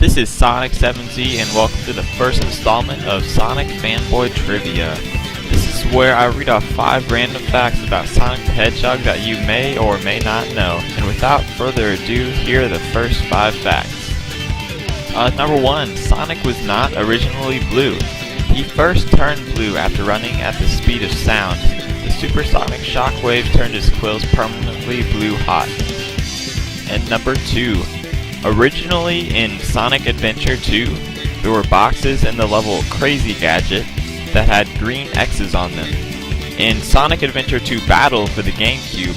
This is Sonic7Z and welcome to the first installment of Sonic Fanboy Trivia. This is where I read off 5 random facts about Sonic the Hedgehog that you may or may not know. And without further ado, here are the first 5 facts. Number 1. Sonic was not originally blue. He first turned blue after running at the speed of sound. The supersonic shockwave turned his quills permanently blue hot. And number 2. Originally in Sonic Adventure 2, there were boxes in the level Crazy Gadget that had green X's on them. In Sonic Adventure 2 Battle for the GameCube,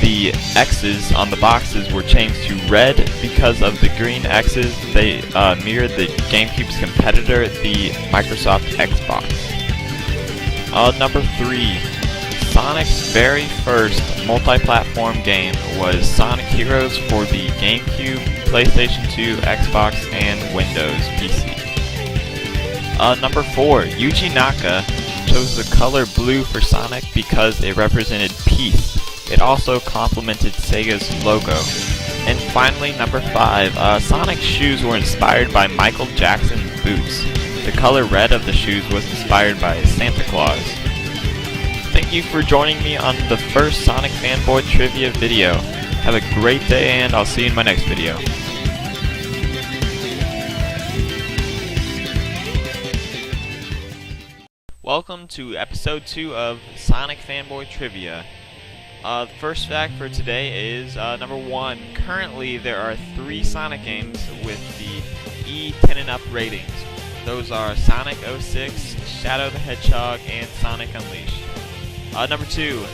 the X's on the boxes were changed to red because of the green X's. They mirrored the GameCube's competitor, the Microsoft Xbox. Number 3. Sonic's very first multi-platform game was Sonic Heroes for the GameCube, PlayStation 2, Xbox, and Windows PC. Number 4. Yuji Naka chose the color blue for Sonic because it represented peace. It also complemented Sega's logo. And finally, number 5. Sonic's shoes were inspired by Michael Jackson's boots. The color red of the shoes was inspired by Santa Claus. Thank you for joining me on the first Sonic Fanboy Trivia video. Have a great day and I'll see you in my next video. Welcome to episode 2 of Sonic Fanboy Trivia. The first fact for today is number 1. Currently there are 3 Sonic games with the E10 and up ratings. Those are Sonic 06, Shadow the Hedgehog, and Sonic Unleashed. Number 2.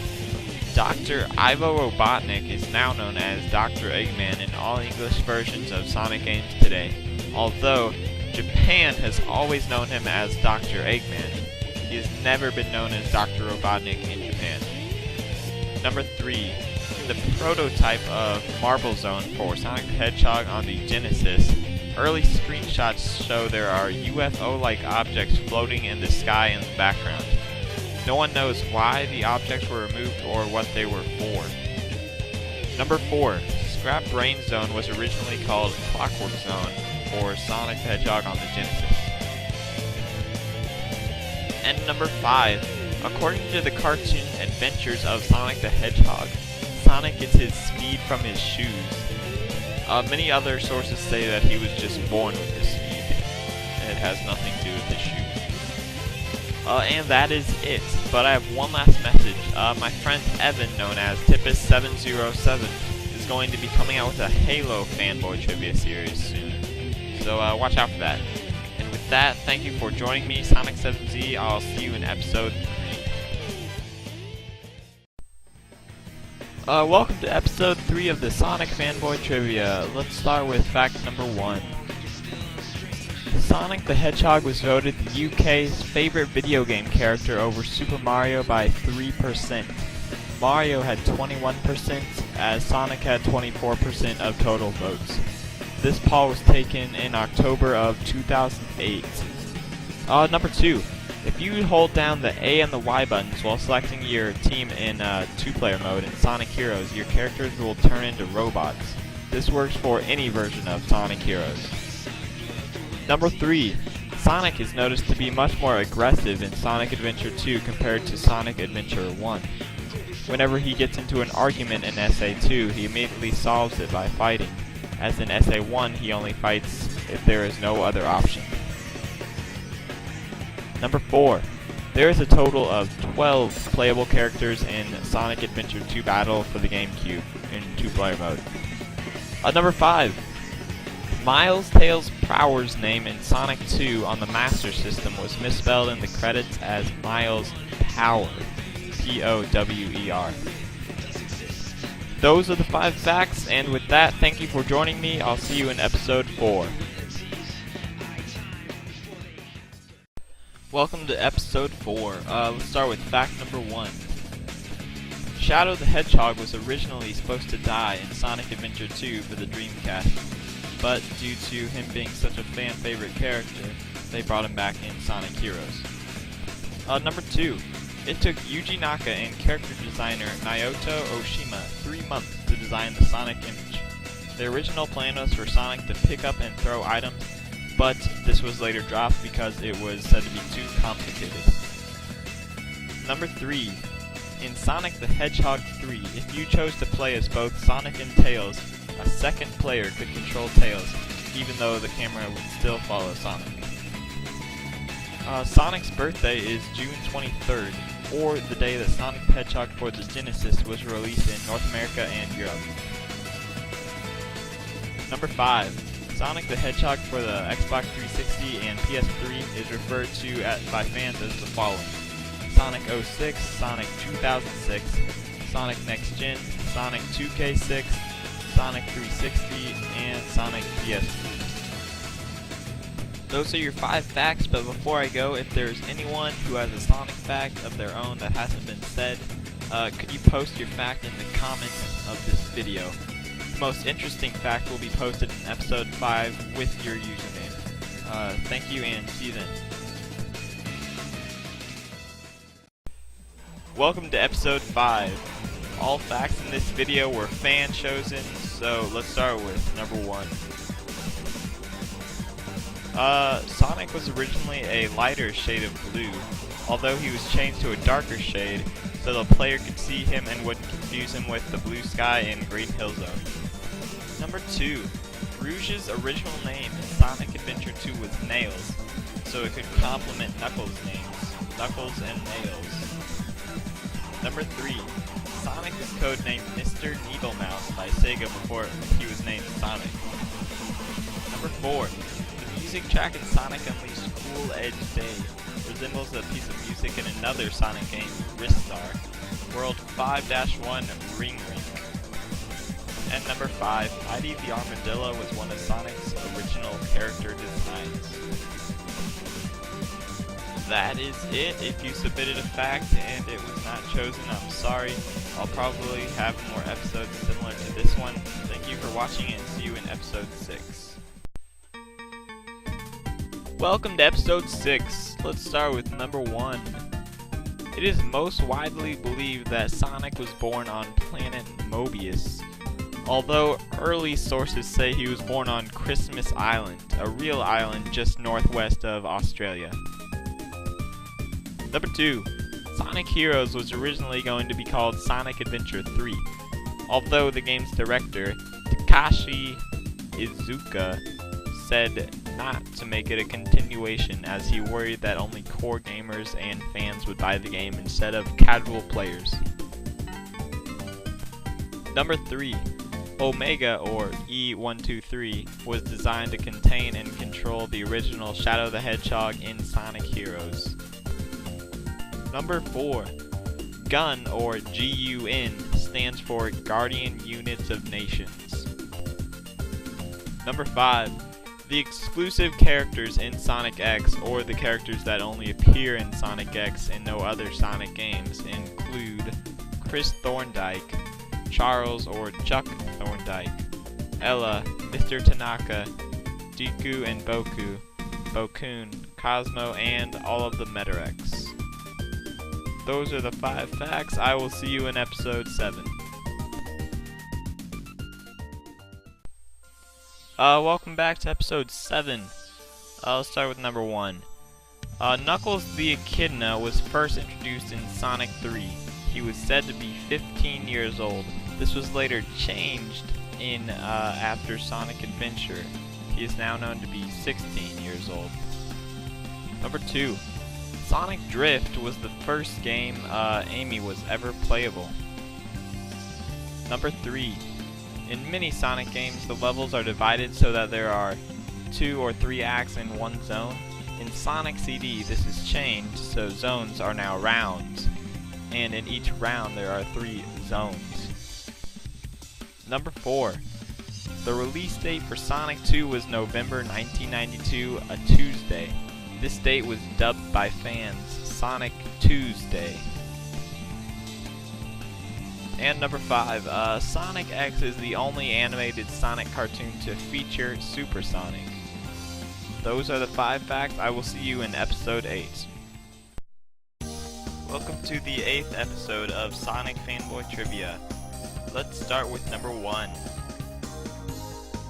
Dr. Ivo Robotnik is now known as Dr. Eggman in all English versions of Sonic games today, although Japan has always known him as Dr. Eggman. He has never been known as Dr. Robotnik in Japan. Number 3. The prototype of Marble Zone for Sonic the Hedgehog on the Genesis, early screenshots show there are UFO-like objects floating in the sky in the background. No one knows why the objects were removed or what they were for. Number 4. Scrap Brain Zone was originally called Clockwork Zone for Sonic the Hedgehog on the Genesis. And number 5. According to the cartoon Adventures of Sonic the Hedgehog, Sonic gets his speed from his shoes. Many other sources say that he was just born with this speed. It has nothing to do with his shoes. And that is it. But I have one last message. My friend Evan, known as Tippus707, is going to be coming out with a Halo Fanboy Trivia series soon. So watch out for that. And with that, thank you for joining me, Sonic7Z. I'll see you in episode 3. Welcome to episode 3 of the Sonic Fanboy Trivia. Let's start with fact number 1. Sonic the Hedgehog was voted the UK's favorite video game character over Super Mario by 3%. Mario had 21%, as Sonic had 24% of total votes. This poll was taken in October of 2008. Number 2. If you hold down the A and the Y buttons while selecting your team in 2-player mode in Sonic Heroes, your characters will turn into robots. This works for any version of Sonic Heroes. Number 3. Sonic is noticed to be much more aggressive in Sonic Adventure 2 compared to Sonic Adventure 1. Whenever he gets into an argument in SA2, he immediately solves it by fighting, as in SA1 he only fights if there is no other option. Number 4. There is a total of 12 playable characters in Sonic Adventure 2 Battle for the GameCube in 2-player mode. Number 5. Miles Tails Prower's name in Sonic 2 on the Master System was misspelled in the credits as Miles Power, P-O-W-E-R. Those are the 5 facts, and with that, thank you for joining me. I'll see you in episode 4. Welcome to episode 4. Let's start with fact number 1. Shadow the Hedgehog was originally supposed to die in Sonic Adventure 2 for the Dreamcast. But due to him being such a fan favorite character, they brought him back in Sonic Heroes. Number 2. It took Yuji Naka and character designer Naoto Oshima 3 months to design the Sonic image. The original plan was for Sonic to pick up and throw items, but this was later dropped because it was said to be too complicated. Number 3. In Sonic the Hedgehog 3, if you chose to play as both Sonic and Tails, a second player could control Tails, even though the camera would still follow Sonic. Sonic's birthday is June 23rd, or the day that Sonic the Hedgehog for the Genesis was released in North America and Europe. Number 5. Sonic the Hedgehog for the Xbox 360 and PS3 is referred to by fans as the following: Sonic 06, Sonic 2006, Sonic Next Gen, Sonic 2K6, Sonic 360, and Sonic PS3. Those are your 5 facts, but before I go, if there's anyone who has a Sonic fact of their own that hasn't been said, could you post your fact in the comments of this video? The most interesting fact will be posted in episode 5 with your username. Thank you and see you then. Welcome to episode 5. All facts in this video were fan chosen, so let's start with number 1. Sonic was originally a lighter shade of blue, although he was changed to a darker shade so the player could see him and wouldn't confuse him with the blue sky in Green Hill Zone. Number 2. Rouge's original name in Sonic Adventure 2 was Nails, so it could complement Knuckles' names, Knuckles and Nails. Number 3. Sonic was codenamed Mr. Needlemouse by Sega before he was named Sonic. Number 4. The music track in Sonic Unleashed Cool Edge Day resembles a piece of music in another Sonic game, Ristar, World 5-1 Ring Ring. And number 5. Mighty the Armadillo was one of Sonic's original character designs. That is it. If you submitted a fact and it was not chosen, I'm sorry. I'll probably have more episodes similar to this one. Thank you for watching and see you in episode 6. Welcome to episode 6. Let's start with number 1. It is most widely believed that Sonic was born on planet Mobius, although early sources say he was born on Christmas Island, a real island just northwest of Australia. Number 2. Sonic Heroes was originally going to be called Sonic Adventure 3, although the game's director, Takashi Iizuka, said not to make it a continuation as he worried that only core gamers and fans would buy the game instead of casual players. Number 3. Omega, or E123, was designed to contain and control the original Shadow the Hedgehog in Sonic Heroes. Number 4. GUN, or GUN, stands for Guardian Units of Nations. Number 5. The exclusive characters in Sonic X, or the characters that only appear in Sonic X and no other Sonic games, include Chris Thorndike, Charles or Chuck Thorndike, Ella, Mr. Tanaka, Deku and Boku, Bokun, Cosmo, and all of the Metarex. Those are the 5 facts. I will see you in episode 7. Welcome back to episode 7. Let's start with number 1. Knuckles the Echidna was first introduced in Sonic 3. He was said to be 15 years old. This was later changed in after Sonic Adventure. He is now known to be 16 years old. Number 2. Sonic Drift was the first game Amy was ever playable. Number 3. In many Sonic games, the levels are divided so that there are 2 or 3 acts in one zone. In Sonic CD, this is changed, so zones are now rounds, and in each round there are 3 zones. Number 4. The release date for Sonic 2 was November 1992, a Tuesday. This date was dubbed by fans Sonic Tuesday. And number 5, Sonic X is the only animated Sonic cartoon to feature Super Sonic. Those are the 5 facts. I will see you in episode 8. Welcome to the 8th episode of Sonic Fanboy Trivia. Let's start with number 1.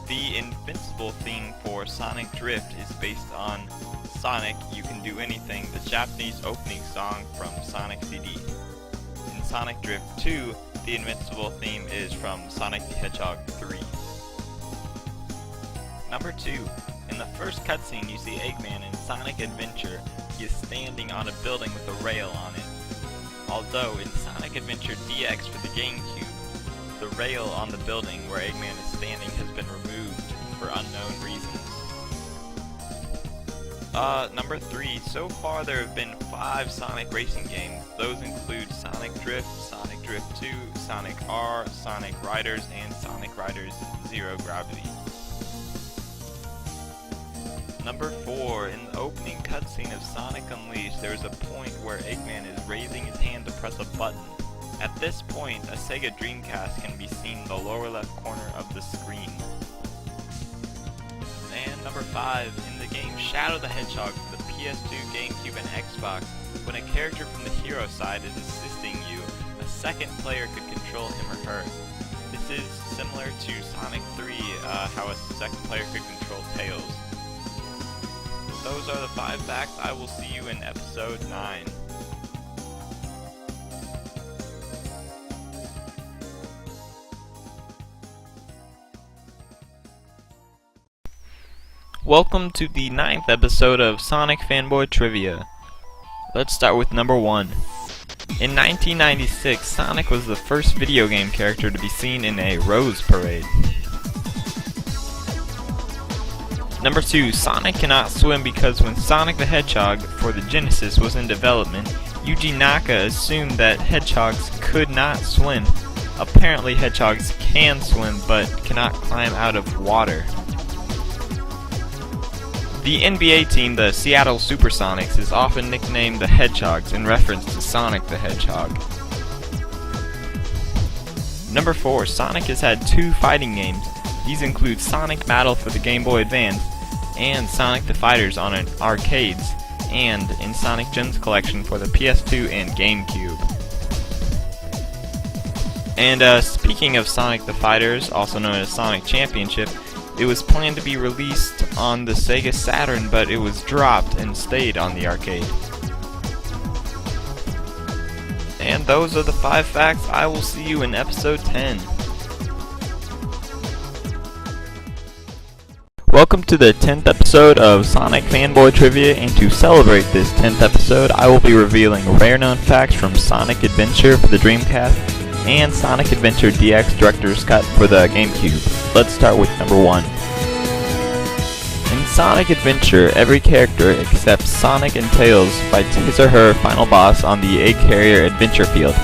The Invincible theme for Sonic Drift is based on Sonic You Can Do Anything, the Japanese opening song from Sonic CD. In Sonic Drift 2, the Invincible theme is from Sonic the Hedgehog 3. Number 2. In the first cutscene, you see Eggman in Sonic Adventure. He is standing on a building with a rail on it. Although in Sonic Adventure DX for the GameCube, the rail on the building where Eggman is standing has been removed for unknown reasons. Number 3. So far there have been 5 Sonic racing games. Those include Sonic Drift, Sonic Drift 2, Sonic R, Sonic Riders, and Sonic Riders Zero Gravity. Number 4. In the opening cutscene of Sonic Unleashed, there is a point where Eggman is raising his hand to press a button. At this point, a Sega Dreamcast can be seen in the lower left corner of the screen. And number 5. In the game Shadow the Hedgehog for the PS2, GameCube, and Xbox, when a character from the hero side is assisting you, a second player could control him or her. This is similar to Sonic 3, how a second player could control Tails. Those are the 5 facts. I will see you in episode 9. Welcome to the 9th episode of Sonic Fanboy Trivia. Let's start with number 1. In 1996, Sonic was the first video game character to be seen in a Rose Parade. Number 2. Sonic cannot swim because when Sonic the Hedgehog for the Genesis was in development, Yuji Naka assumed that hedgehogs could not swim. Apparently hedgehogs can swim but cannot climb out of water. The NBA team, the Seattle Supersonics, is often nicknamed the Hedgehogs in reference to Sonic the Hedgehog. Number 4. Sonic has had 2 fighting games. These include Sonic Battle for the Game Boy Advance and Sonic the Fighters on arcades, and in Sonic Gems Collection for the PS2 and GameCube. And speaking of Sonic the Fighters, also known as Sonic Championship, it was planned to be released on the Sega Saturn, but it was dropped and stayed on the arcade. And those are the 5 facts. I will see you in episode 10. Welcome to the 10th episode of Sonic Fanboy Trivia, and to celebrate this 10th episode, I will be revealing rare known facts from Sonic Adventure for the Dreamcast and Sonic Adventure DX Director's Cut for the GameCube. Let's start with number 1. In Sonic Adventure, every character except Sonic and Tails fights his or her final boss on the Egg Carrier Adventure Field.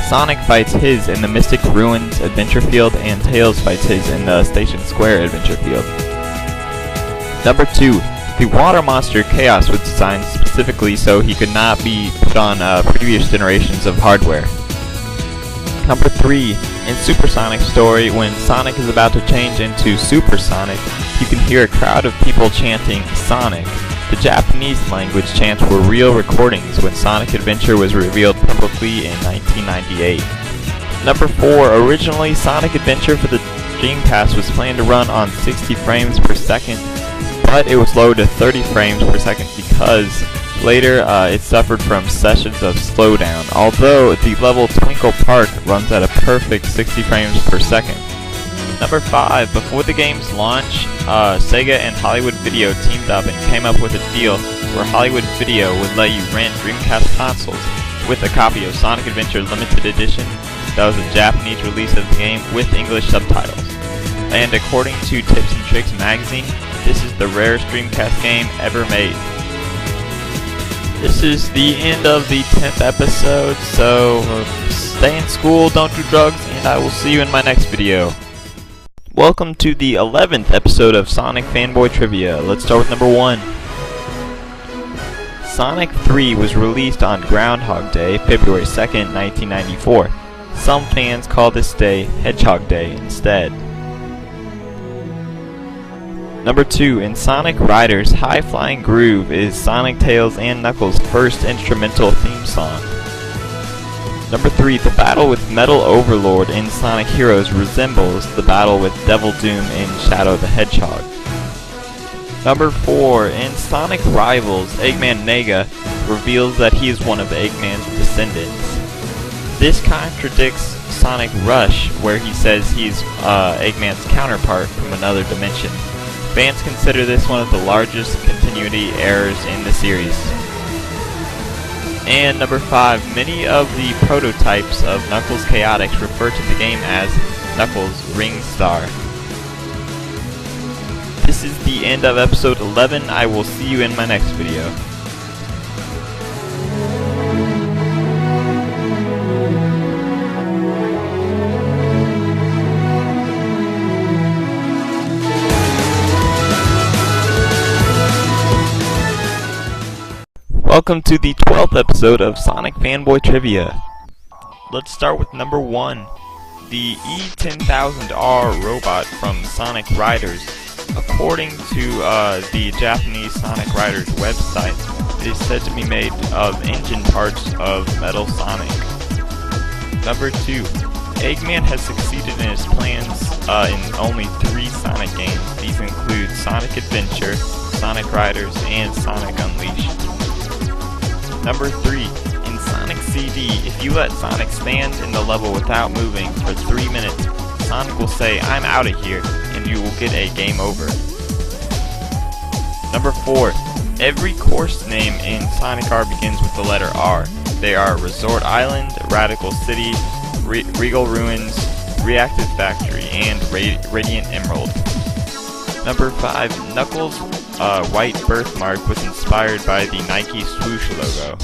Sonic fights his in the Mystic Ruins Adventure Field, and Tails fights his in the Station Square Adventure Field. Number 2. The water monster Chaos was designed specifically so he could not be put on previous generations of hardware. Number 3. In Supersonic's story, when Sonic is about to change into Super Sonic, you can hear a crowd of people chanting Sonic. The Japanese language chants were real recordings when Sonic Adventure was revealed publicly in 1998. Number 4. Originally, Sonic Adventure for the Dreamcast was planned to run on 60 frames per second, but it was lowered to 30 frames per second because later it suffered from sessions of slowdown, although the level Twinkle Park runs at a perfect 60 frames per second. Number 5. Before the game's launch, Sega and Hollywood Video teamed up and came up with a deal where Hollywood Video would let you rent Dreamcast consoles with a copy of Sonic Adventure Limited Edition. That was a Japanese release of the game with English subtitles. And according to Tips and Tricks magazine, this is the rarest Dreamcast game ever made. This is the end of the 10th episode, so stay in school, don't do drugs, and I will see you in my next video. Welcome to the 11th episode of Sonic Fanboy Trivia. Let's start with number 1. Sonic 3 was released on Groundhog Day, February 2nd, 1994. Some fans call this day Hedgehog Day instead. Number 2. In Sonic Riders, High Flying Groove is Sonic, Tails, and Knuckles' first instrumental theme song. Number 3, the battle with Metal Overlord in Sonic Heroes resembles the battle with Devil Doom in Shadow the Hedgehog. Number 4, in Sonic Rivals, Eggman Nega reveals that he is one of Eggman's descendants. This contradicts Sonic Rush, where he says he's Eggman's counterpart from another dimension. Fans consider this one of the largest continuity errors in the series. And number 5, many of the prototypes of Knuckles Chaotix refer to the game as Knuckles Ring Star. This is the end of episode 11. I will see you in my next video. Welcome to the 12th episode of Sonic Fanboy Trivia. Let's start with number 1. The E10000R robot from Sonic Riders. According to the Japanese Sonic Riders website, it is said to be made of engine parts of Metal Sonic. Number 2. Eggman has succeeded in his plans in only 3 Sonic games. These include Sonic Adventure, Sonic Riders, and Sonic Unleashed. Number 3. In Sonic CD, if you let Sonic stand in the level without moving for 3 minutes, Sonic will say, "I'm out of here," and you will get a game over. Number 4. Every course name in Sonic R begins with the letter R. They are Resort Island, Radical City, Regal Ruins, Reactive Factory, and Radiant Emerald. Number 5. Knuckles' white birthmark was inspired by the Nike swoosh logo.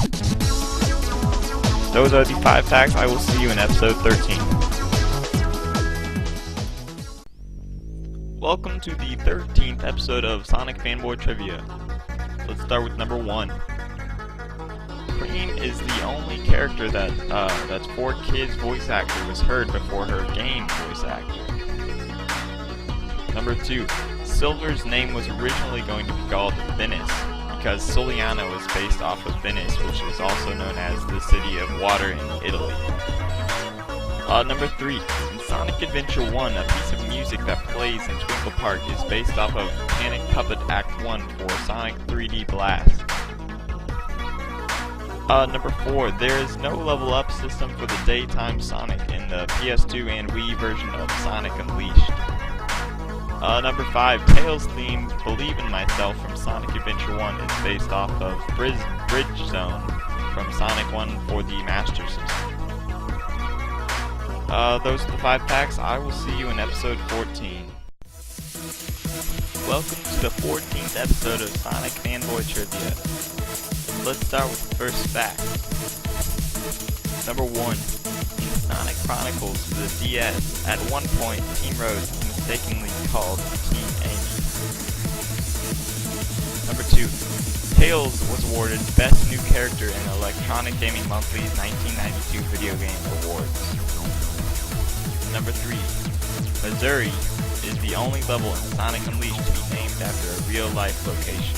Those are the 5 facts. I will see you in episode 13. Welcome to the 13th episode of Sonic Fanboy Trivia. Let's start with number 1. Cream is the only character that's 4Kids voice actor was heard before her game voice actor. Number 2. Silver's name was originally going to be called Venice, because Soliano is based off of Venice, which is also known as the city of water in Italy. Number 3. In Sonic Adventure 1, a piece of music that plays in Twinkle Park is based off of Panic Puppet Act 1 for Sonic 3D Blast. Number 4. There is no level up system for the daytime Sonic in the PS2 and Wii version of Sonic Unleashed. Number 5. Tails' theme, Believe in Myself from Sonic Adventure 1 is based off of Bridge Zone from Sonic 1 for the Master System. Those are the 5 facts. I will see you in episode 14. Welcome to the 14th episode of Sonic Fanboy Trivia. Let's start with the first fact. Number 1. In Sonic Chronicles for the DS, at one point, Team Rose is mistakenly called Team Amy. Number 2. Tails was awarded Best New Character in Electronic Gaming Monthly's 1992 Video Game Awards. Number 3. Missouri is the only level in Sonic Unleashed to be named after a real-life location.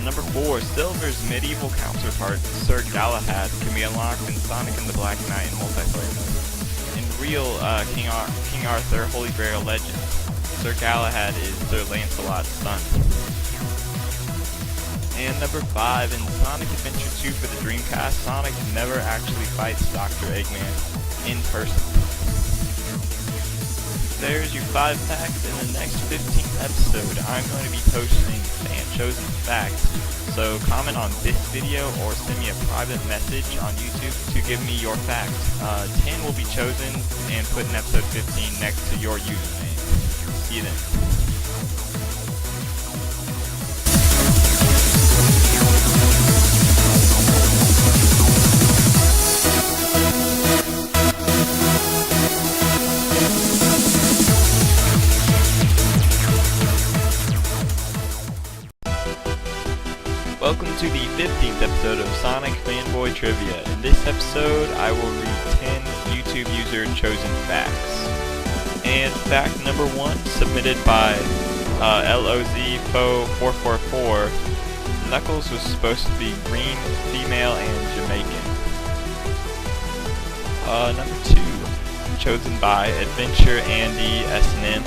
Number 4. Silver's medieval counterpart, Sir Galahad, can be unlocked in Sonic and the Black Knight in multiplayer mode. In real King Arthur Holy Grail Legend, Sir Galahad is Sir Lancelot's son. And number 5. In Sonic Adventure 2 for the Dreamcast, Sonic never actually fights Dr. Eggman in person. There's your 5 facts. In the next 15th episode, I'm going to be posting fan-chosen facts. So comment on this video or send me a private message on YouTube to give me your fact. 10 will be chosen and put in episode 15 next to your username. See you then. Welcome to the 15th episode of Sonic Fanboy Trivia. In this episode, I will read 10 YouTube user chosen facts. And fact number 1, submitted by LOZFo444, Knuckles was supposed to be green, female, and Jamaican. Number 2, chosen by Adventure Andy S&M.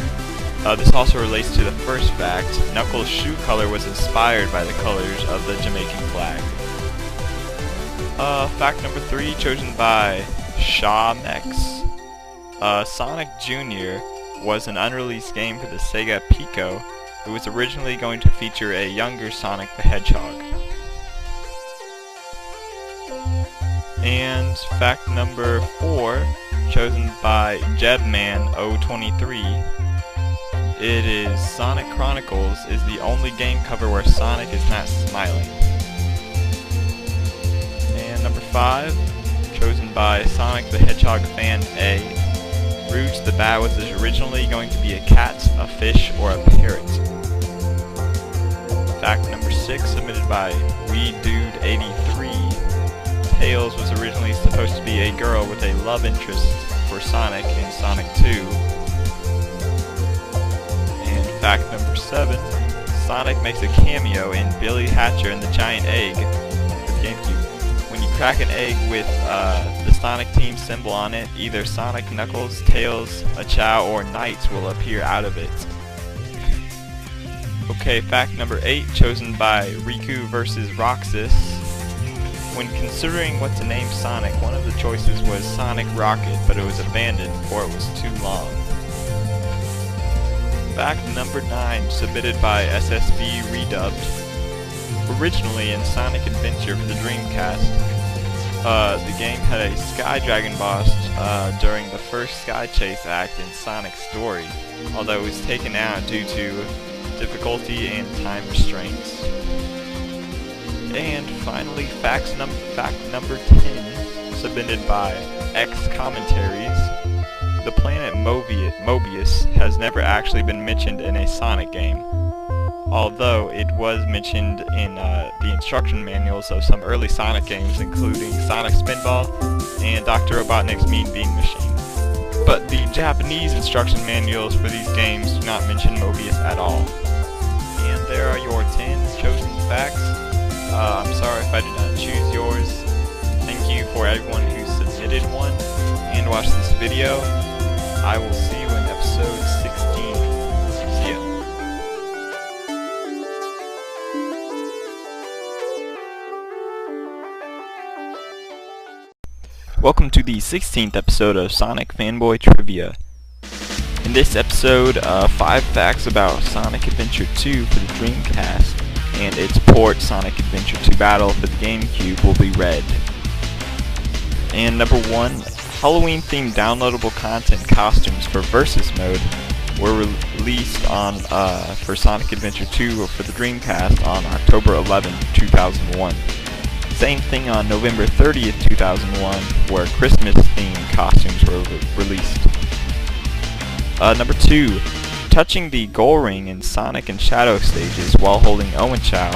This also relates to the first fact. Knuckles' shoe color was inspired by the colors of the Jamaican flag. Fact number 3, chosen by Shaw Mex. Sonic Jr. was an unreleased game for the Sega Pico. It was originally going to feature a younger Sonic the Hedgehog. And fact number 4, chosen by Jebman023. It is Sonic Chronicles is the only game cover where Sonic is not smiling. And number 5, chosen by Sonic the Hedgehog fan A. Rouge the Bat was originally going to be a cat, a fish, or a parrot. Fact number 6, submitted by WeDude83. Tails was originally supposed to be a girl with a love interest for Sonic in Sonic 2. And fact number 7, Sonic makes a cameo in Billy Hatcher and the Giant Egg for the GameCube. When you crack an egg with the Sonic Team symbol on it, either Sonic, Knuckles, Tails, a Chow, or Knights will appear out of it. Okay, fact number 8, chosen by Riku vs. Roxas. When considering what to name Sonic, one of the choices was Sonic Rocket, but it was abandoned before it was too long. Fact number 9, submitted by SSB Redubbed. Originally in Sonic Adventure for the Dreamcast, the game had a Sky Dragon boss during the first Sky Chase act in Sonic's story, although it was taken out due to difficulty and time restraints. And finally, fact number 10, submitted by X Commentaries. The planet Mobius has never actually been mentioned in a Sonic game, although it was mentioned in the instruction manuals of some early Sonic games, including Sonic Spinball and Dr. Robotnik's Mean Bean Machine. But the Japanese instruction manuals for these games do not mention Mobius at all. And there are your 10 chosen facts. I'm sorry if I did not choose yours. Thank you for everyone who submitted one and watched this video. I will see you in episode 16. See ya. Welcome to the 16th episode of Sonic Fanboy Trivia. In this episode, 5 facts about Sonic Adventure 2 for the Dreamcast and its port Sonic Adventure 2 Battle for the GameCube will be read. And number 1, Halloween-themed downloadable content costumes for Versus Mode were released on for Sonic Adventure 2 for the Dreamcast on October 11, 2001. Same thing on November 30th, 2001, where Christmas-themed costumes were released. Number 2, touching the goal ring in Sonic and Shadow stages while holding Omochao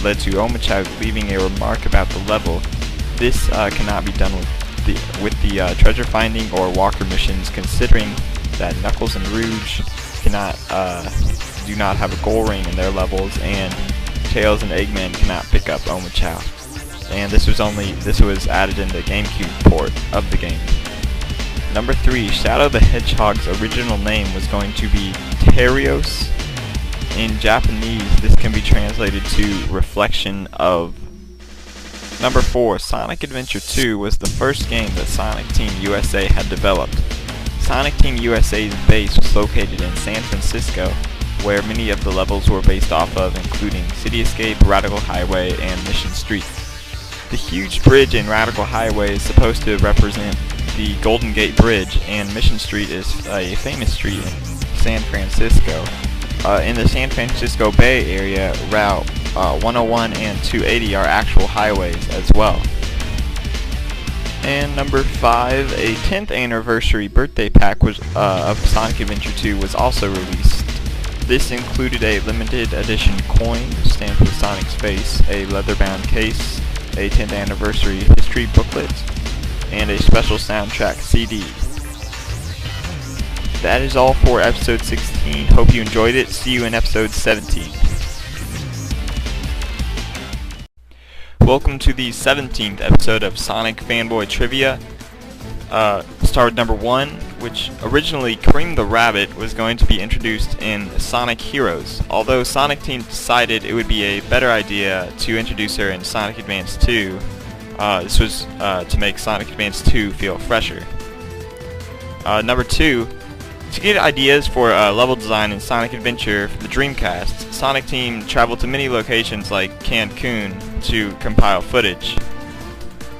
led to Omochao leaving a remark about the level. This cannot be done with the treasure finding or walker missions, considering that Knuckles and Rouge do not have a goal ring in their levels, and Tails and Eggman cannot pick up Omochao. And this was added in the GameCube port of the game. Number 3, Shadow the Hedgehog's original name was going to be Terios. In Japanese, this can be translated to reflection of. Number 4, Sonic Adventure 2 was the first game that Sonic Team USA had developed. Sonic Team USA's base was located in San Francisco, where many of the levels were based off of, including City Escape, Radical Highway, and Mission Street. The huge bridge in Radical Highway is supposed to represent the Golden Gate Bridge, and Mission Street is a famous street in San Francisco. In the San Francisco Bay Area, Route 101 and 280 are actual highways as well. And number 5, a 10th anniversary birthday pack of Sonic Adventure 2 was also released. This included a limited edition coin stamped with Sonic's face, a leather-bound case, a 10th anniversary history booklet, and a special soundtrack CD. That is all for episode 16. Hope you enjoyed it. See you in episode 17. Welcome to the 17th episode of Sonic Fanboy Trivia. Start with number 1, which originally Cream the Rabbit was going to be introduced in Sonic Heroes, although Sonic Team decided it would be a better idea to introduce her in Sonic Advance 2. This was to make Sonic Advance 2 feel fresher. Number 2, to get ideas for level design in Sonic Adventure for the Dreamcast, Sonic Team traveled to many locations like Cancun to compile footage.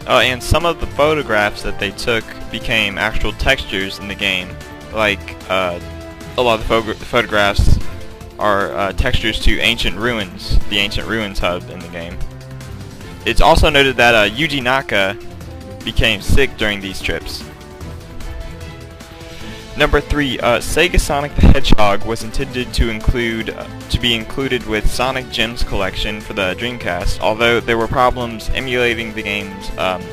And some of the photographs that they took became actual textures in the game. Like, a lot of the photographs are textures to Ancient Ruins, the Ancient Ruins hub in the game. It's also noted that Yuji Naka became sick during these trips. Number 3, Sega Sonic the Hedgehog was intended to be included with Sonic Gems collection for the Dreamcast, although there were problems emulating the game's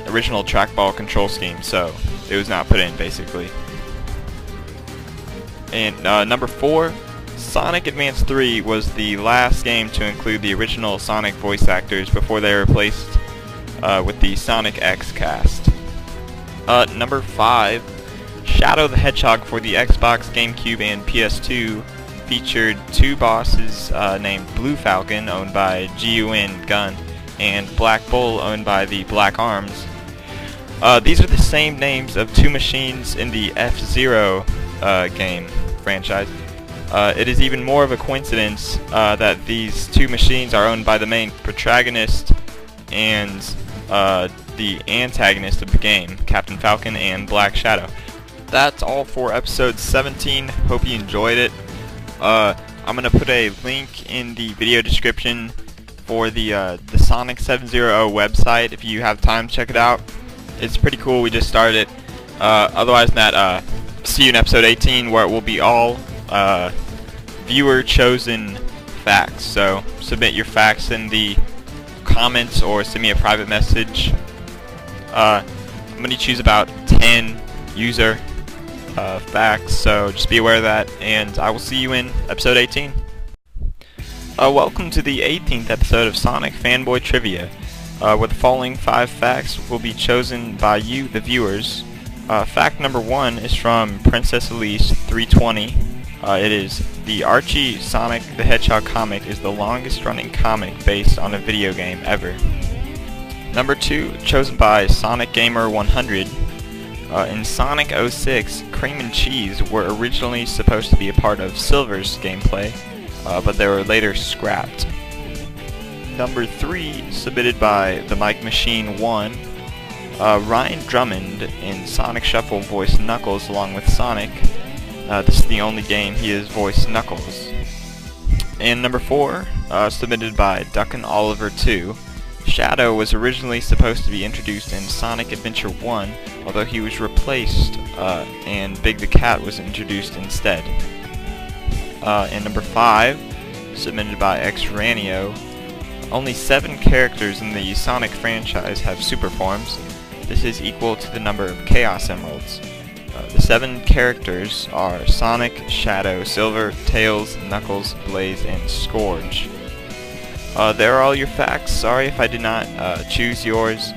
original trackball control scheme, so it was not put in, basically. And number 4, Sonic Advance 3 was the last game to include the original Sonic voice actors before they were replaced with the Sonic X cast. Number 5, Shadow the Hedgehog for the Xbox, GameCube, and PS2 featured two bosses named Blue Falcon, owned by GUN Gun, and Black Bull, owned by the Black Arms. These are the same names of two machines in the F-Zero game franchise. It is even more of a coincidence that these two machines are owned by the main protagonist and the antagonist of the game, Captain Falcon and Black Shadow. That's all for episode 17. Hope you enjoyed it. I'm gonna put a link in the video description for the Sonic 700 website if you have time to check it out. It's pretty cool. We just started it. Otherwise than that, see you in episode 18, where it will be all viewer chosen facts. So submit your facts in the comments or send me a private message. I'm gonna choose about 10 user facts, so just be aware of that, and I will see you in episode 18. Welcome to the 18th episode of Sonic Fanboy Trivia, where the following 5 facts will be chosen by you, the viewers. Fact number 1 is from Princess Elise 320. It is, the Archie Sonic the Hedgehog comic is the longest running comic based on a video game ever. Number 2, chosen by Sonic Gamer 100. In Sonic 06, Cream and Cheese were originally supposed to be a part of Silver's gameplay, but they were later scrapped. Number 3, submitted by The Mike Machine 1, Ryan Drummond in Sonic Shuffle voiced Knuckles along with Sonic. This is the only game he has voiced Knuckles. And number 4, submitted by Duckin' Oliver 2, Shadow was originally supposed to be introduced in Sonic Adventure 1, although he was replaced, and Big the Cat was introduced instead. And number 5, submitted by Xranio, only 7 characters in the Sonic franchise have super forms. This is equal to the number of Chaos Emeralds. The 7 characters are Sonic, Shadow, Silver, Tails, Knuckles, Blaze, and Scourge. There are all your facts. Sorry if I did not choose yours.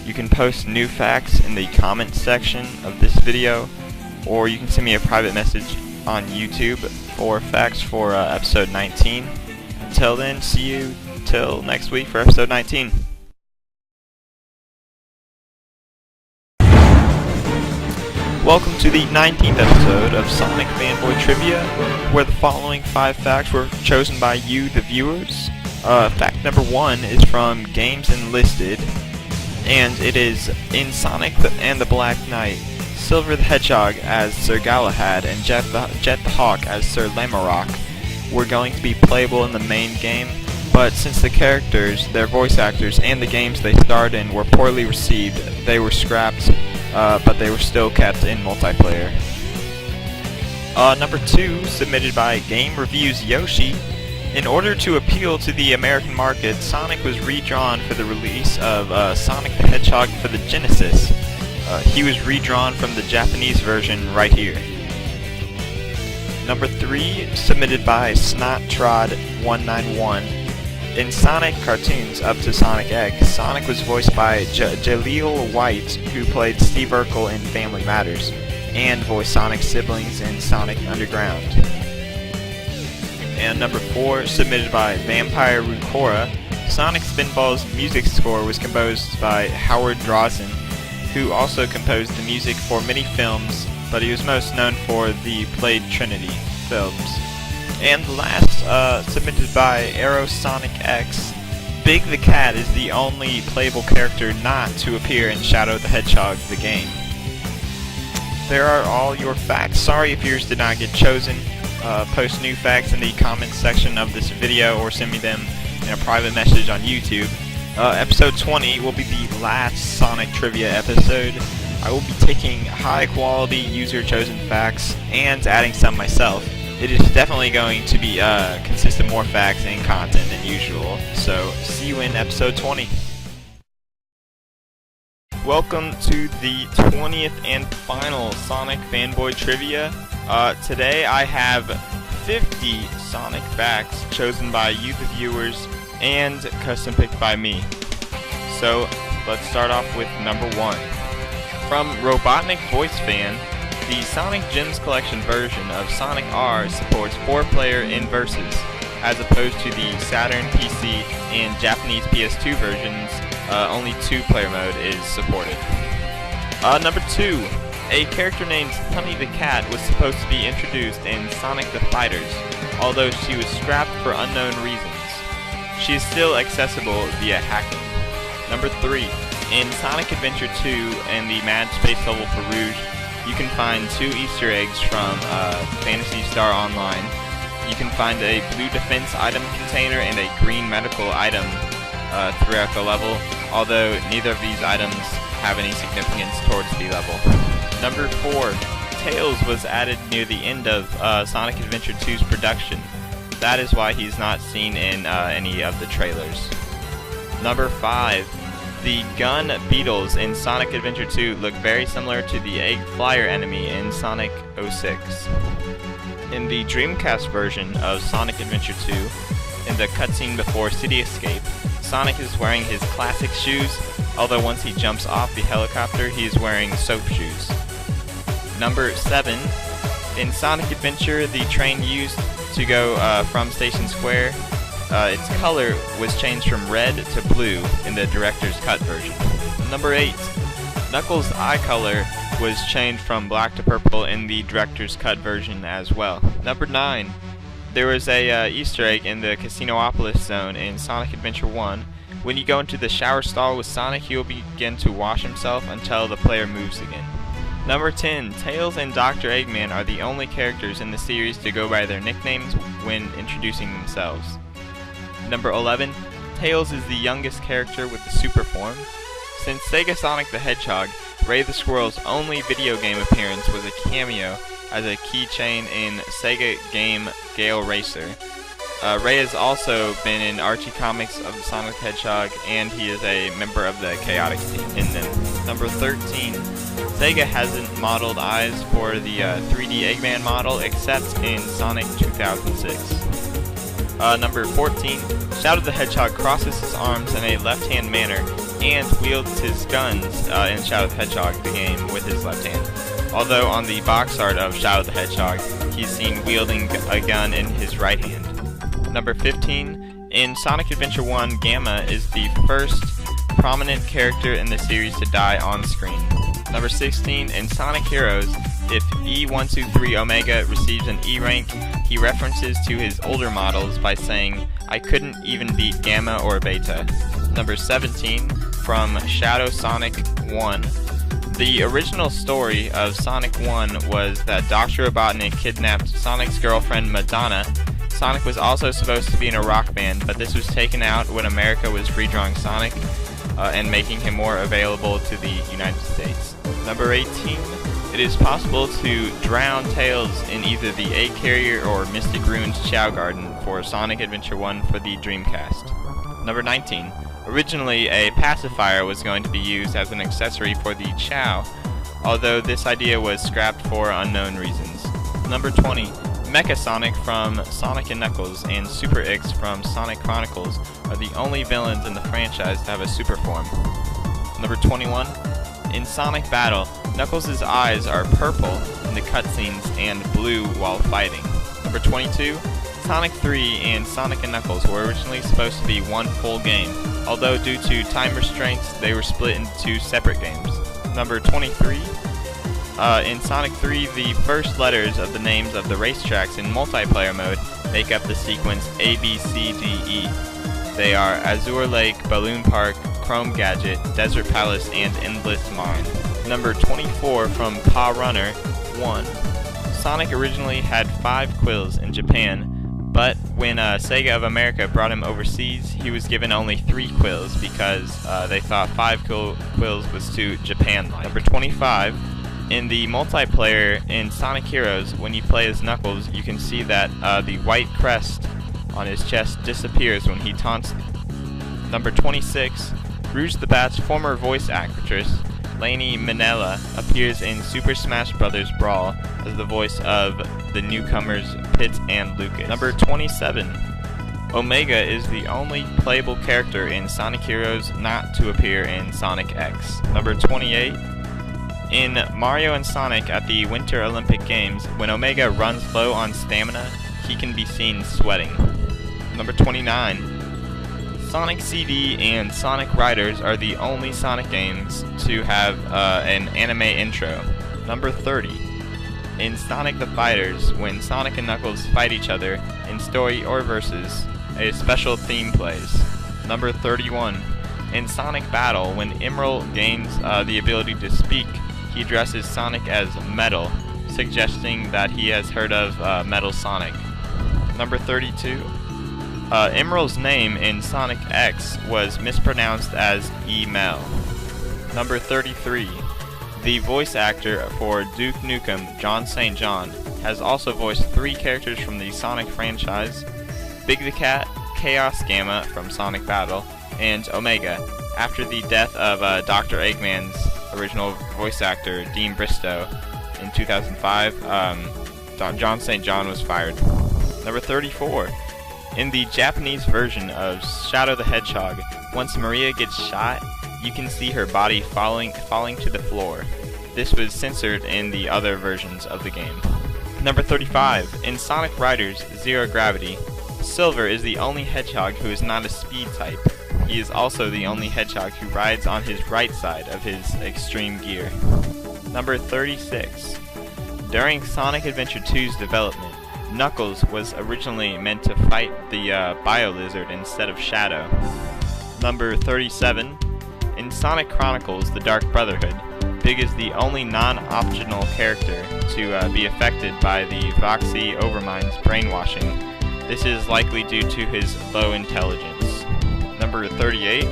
You can post new facts in the comments section of this video, or you can send me a private message on YouTube for facts for episode 19. Until then, see you till next week for episode 19. Welcome to the 19th episode of Sonic Fanboy Trivia, where the following 5 facts were chosen by you, the viewers. Fact number 1 is from Games Enlisted, and it is, in Sonic and the Black Knight, Silver the Hedgehog as Sir Galahad and Jet the Hawk as Sir Lamarok were going to be playable in the main game, but since the characters, their voice actors, and the games they starred in were poorly received, they were scrapped, but they were still kept in multiplayer. Number 2, submitted by Game Reviews Yoshi. In order to appeal to the American market, Sonic was redrawn for the release of Sonic the Hedgehog for the Genesis. He was redrawn from the Japanese version right here. Number 3, submitted by Snottrod191. In Sonic cartoons up to Sonic X, Sonic was voiced by Jaleel White, who played Steve Urkel in Family Matters, and voiced Sonic's siblings in Sonic Underground. And number 4, submitted by Vampire Rucora, Sonic Spinball's music score was composed by Howard Drawson, who also composed the music for many films, but he was most known for the Blade Trinity films. And last, submitted by Aerosonic X, Big the Cat is the only playable character not to appear in Shadow the Hedgehog, the game. There are all your facts. Sorry if yours did not get chosen. Post new facts in the comments section of this video or send me them in a private message on YouTube. Episode 20 will be the last Sonic Trivia episode. I will be taking high quality user chosen facts and adding some myself. It is definitely going to be consist of more facts and content than usual. So see you in episode 20. Welcome to the 20th and final Sonic Fanboy Trivia. Today I have 50 Sonic facts chosen by you the viewers and custom picked by me. So let's start off with number 1. From Robotnik Voice Fan, the Sonic Gems Collection version of Sonic R supports 4-player in versus, as opposed to the Saturn, PC, and Japanese PS2 versions. Only 2-player mode is supported. Number 2. A character named Honey the Cat was supposed to be introduced in Sonic the Fighters, although she was scrapped for unknown reasons. She is still accessible via hacking. Number 3. In Sonic Adventure 2 and the Mad Space level for Rouge, you can find 2 Easter eggs from Phantasy Star Online. You can find a blue defense item container and a green medical item throughout the level, although neither of these items have any significance towards the level. Number 4. Tails was added near the end of Sonic Adventure 2's production. That is why he's not seen in any of the trailers. Number 5. The gun beetles in Sonic Adventure 2 look very similar to the egg flyer enemy in Sonic 06. In the Dreamcast version of Sonic Adventure 2, in the cutscene before City Escape, Sonic is wearing his classic shoes, although once he jumps off the helicopter, he is wearing soap shoes. Number 7. In Sonic Adventure, the train used to go from Station Square, its color was changed from red to blue in the director's cut version. Number 8. Knuckles' eye color was changed from black to purple in the director's cut version as well. Number 9. There was a Easter egg in the Casinoopolis zone in Sonic Adventure 1. When you go into the shower stall with Sonic, he will begin to wash himself until the player moves again. Number 10. Tails and Dr. Eggman are the only characters in the series to go by their nicknames when introducing themselves. Number 11. Tails is the youngest character with the super form. Since Sega Sonic the Hedgehog, Ray the Squirrel's only video game appearance was a cameo as a keychain in Sega game Gale Racer. Ray has also been in Archie comics of Sonic the Hedgehog, and he is a member of the Chaotix team in them. Number 13. Sega hasn't modeled eyes for the 3D Eggman model except in Sonic 2006. Number 14. Shadow the Hedgehog crosses his arms in a left-hand manner and wields his guns in Shadow the Hedgehog, the game, with his left hand. Although on the box art of Shadow the Hedgehog, he's seen wielding a gun in his right hand. Number 15. In Sonic Adventure 1, Gamma is the first prominent character in the series to die on screen. Number 16. In Sonic Heroes, if E123 Omega receives an E rank, he references to his older models by saying, "I couldn't even beat Gamma or Beta." Number 17. From Shadow Sonic 1. The original story of Sonic 1 was that Dr. Robotnik kidnapped Sonic's girlfriend Madonna. Sonic was also supposed to be in a rock band, but this was taken out when America was redrawing Sonic and making him more available to the United States. Number 18. It is possible to drown Tails in either the Egg Carrier or Mystic Ruins Chow Garden for Sonic Adventure 1 for the Dreamcast. Number 19. Originally, a pacifier was going to be used as an accessory for the Chow, although this idea was scrapped for unknown reasons. Number 20. Mecha Sonic from Sonic & Knuckles and Super X from Sonic Chronicles are the only villains in the franchise to have a super form. Number 21. In Sonic Battle, Knuckles' eyes are purple in the cutscenes and blue while fighting. Number 22. Sonic 3 and Sonic & Knuckles were originally supposed to be one full game, although due to time restraints they were split into two separate games. Number 23. In Sonic 3, the first letters of the names of the racetracks in multiplayer mode make up the sequence A, B, C, D, E. They are Azure Lake, Balloon Park, Chrome Gadget, Desert Palace, and Endless Mine. Number 24 from Paw Runner 1. Sonic originally had 5 quills in Japan, but when Sega of America brought him overseas, he was given only 3 quills because they thought 5 quills was too Japan-like. Number 25. In the multiplayer in Sonic Heroes, when you play as Knuckles, you can see that the white crest on his chest disappears when he taunts. Number 26. Rouge the Bat's former voice actress, Lainey Minella, appears in Super Smash Bros. Brawl as the voice of the newcomers Pit and Lucas. Number 27. Omega is the only playable character in Sonic Heroes not to appear in Sonic X. Number 28. In Mario and Sonic at the Winter Olympic Games, when Omega runs low on stamina, he can be seen sweating. Number 29. Sonic CD and Sonic Riders are the only Sonic games to have an anime intro. Number 30. In Sonic the Fighters, when Sonic and Knuckles fight each other in story or versus, a special theme plays. Number 31. In Sonic Battle, when Emerald gains the ability to speak, he addresses Sonic as Metal, suggesting that he has heard of Metal Sonic. Number 32. Emerald's name in Sonic X was mispronounced as Emel. Number 33. The voice actor for Duke Nukem, John St. John, has also voiced 3 characters from the Sonic franchise: Big the Cat, Chaos Gamma from Sonic Battle, and Omega, after the death of Dr. Eggman's original voice actor, Dean Bristow, in 2005. John St. John was fired. Number 34. In the Japanese version of Shadow the Hedgehog, once Maria gets shot, you can see her body falling to the floor. This was censored in the other versions of the game. Number 35. In Sonic Riders Zero Gravity, Silver is the only hedgehog who is not a speed type. He is also the only hedgehog who rides on his right side of his extreme gear. Number 36. During Sonic Adventure 2's development, Knuckles was originally meant to fight the Bio-Lizard instead of Shadow. Number 37. In Sonic Chronicles The Dark Brotherhood, Big is the only non-optional character to be affected by the Voxy Overmind's brainwashing. This is likely due to his low intelligence. Number 38.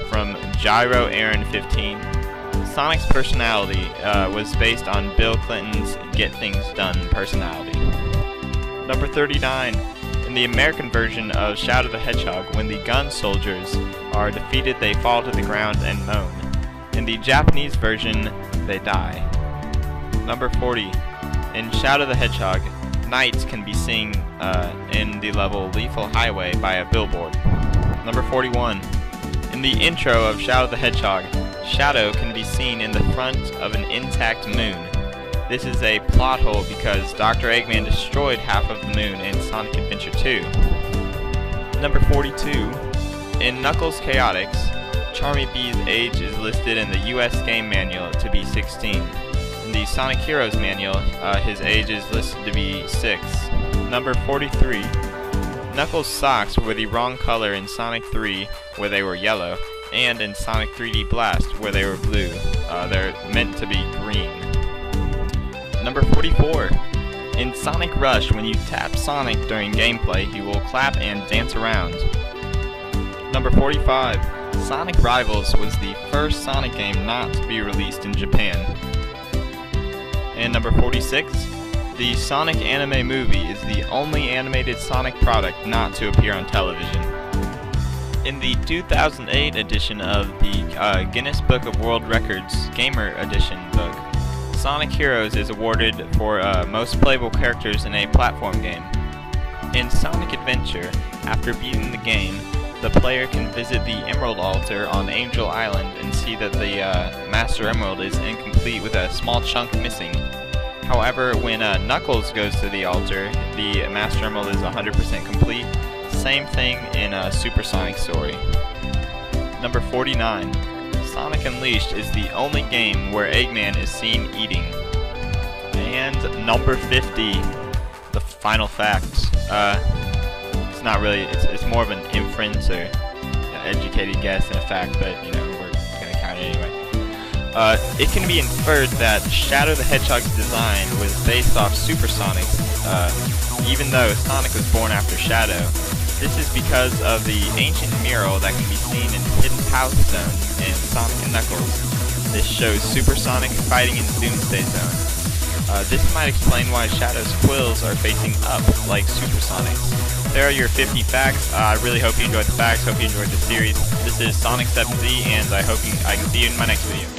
From Gyro Aaron 15. Sonic's personality was based on Bill Clinton's Get Things Done personality. Number 39. In the American version of Shadow the Hedgehog, when the gun soldiers are defeated, they fall to the ground and moan. In the Japanese version, they die. Number 40. In Shadow the Hedgehog, knights can be seen in the level Lethal Highway by a billboard. Number 41. In the intro of Shadow the Hedgehog, Shadow can be seen in the front of an intact moon. This is a plot hole because Dr. Eggman destroyed half of the moon in Sonic Adventure 2. Number 42. In Knuckles Chaotix, Charmy B's age is listed in the US game manual to be 16. In the Sonic Heroes manual, his age is listed to be 6. Number 43. Knuckles' socks were the wrong color in Sonic 3, where they were yellow, and in Sonic 3D Blast, where they were blue. They're meant to be green. Number 44. In Sonic Rush, when you tap Sonic during gameplay, he will clap and dance around. Number 45. Sonic Rivals was the first Sonic game not to be released in Japan. And number 46. The Sonic anime movie is the only animated Sonic product not to appear on television. In the 2008 edition of the Guinness Book of World Records Gamer Edition book, Sonic Heroes is awarded for most playable characters in a platform game. In Sonic Adventure, after beating the game, the player can visit the Emerald Altar on Angel Island and see that the Master Emerald is incomplete with a small chunk missing. However, when Knuckles goes to the altar, the Master Emerald is 100% complete. Same thing in Super Sonic Story. Number 49. Sonic Unleashed is the only game where Eggman is seen eating. And number 50. The final fact. It's not really, it's more of an inference or educated guess than a fact, but you know, we're gonna count it anyway. It can be inferred that Shadow the Hedgehog's design was based off Super Sonic's, even though Sonic was born after Shadow. This is because of the ancient mural that can be seen in Hidden House Zone in Sonic and Knuckles. This shows Super Sonic fighting in Doomsday Zone. This might explain why Shadow's quills are facing up like Super Sonic's. There are your 50 facts. I really hope you enjoyed the facts, hope you enjoyed the series. This is Sonic 7Z, and I can see you in my next video.